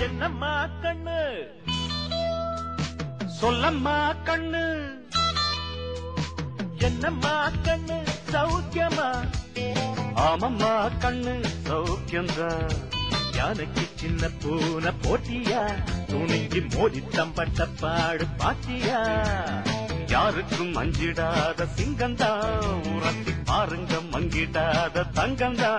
என்னம்மா கண்ணு சொல்லம்மா கண்ணு என்னம்மா கண்ணு சௌக்கியமா ஆமம்மா கண்ணு சௌக்கியம்தான் யானைக்கு சின்ன பூனை போட்டியா துணிஞ்சி மோதி தம்பட்ட பாடு பாத்தியா யாருக்கும் அஞ்சிடாத சிங்கந்தா உரத்தி பாருங்க மங்கிடாத தங்கந்தா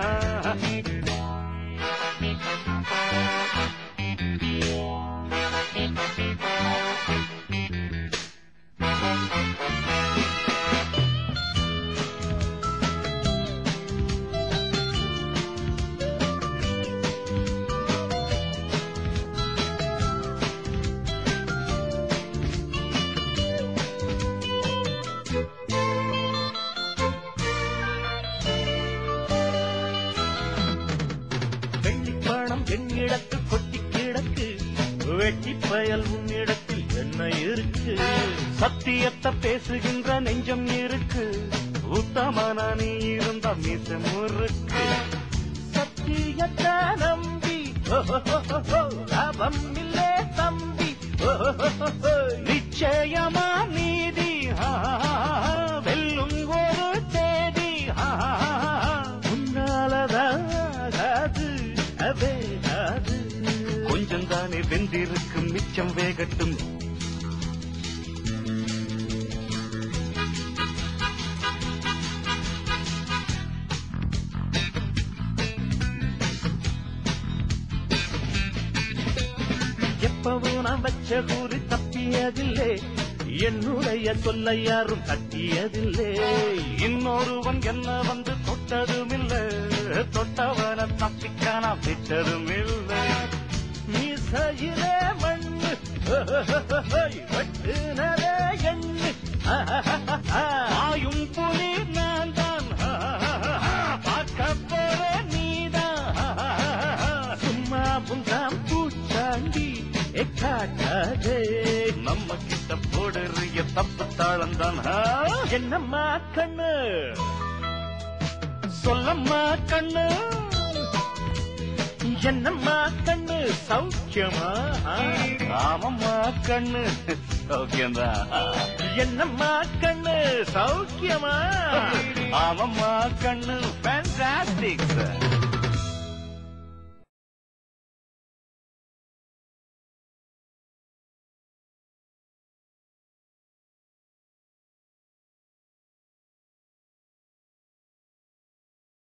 என்னிடத்து கொட்டி கிடக்கு வெட்டி பயல் உன்னிடத்தில் என்ன இருக்கு சத்தியத்தை பேசுகின்ற நெஞ்சம் இருக்கு உத்தமனா நீ இருந்த மீச முறுக்கு சத்தியத்தை நம்பி லாபம் இல்லே தம்பி நிச்சயமா நீதி வெல்லும் ஒரு தேதி உன்னாலதான் கொஞ்சம் தானே வெந்திருக்கும் மிச்சம் வேகட்டும் எப்பவும் நான் வச்ச கூறி தப்பியதில்லை என்னுடைய சொல்ல யாரும் தட்டியதில்லை இன்னொருவன் என்ன வந்து தொட்டதுமில்லை தொட்டவன தப்பிக்கான விட்டதும் இல்லை மீசையிலே மண்ணு வெட்டுனதே எண்ணு ஆயும் புலி நான் தான் பார்க்க போற நீதான் சும்மா புந்தாம் பூச்சாண்டி காட்டாதே நம்ம கிட்ட போடுறிய தப்பு தாளந்தான் என்னம்மா கண்ணு சொல்லம்மா கண்ணு என்னம்மா கண்ணு சௌக்கியமா ஆமம்மா கண்ணு சௌக்கியந்தா என்னம்மா கண்ணு சௌக்கியமா ஆமம்மா கண்ணு ஃபேண்டாஸ்டிக்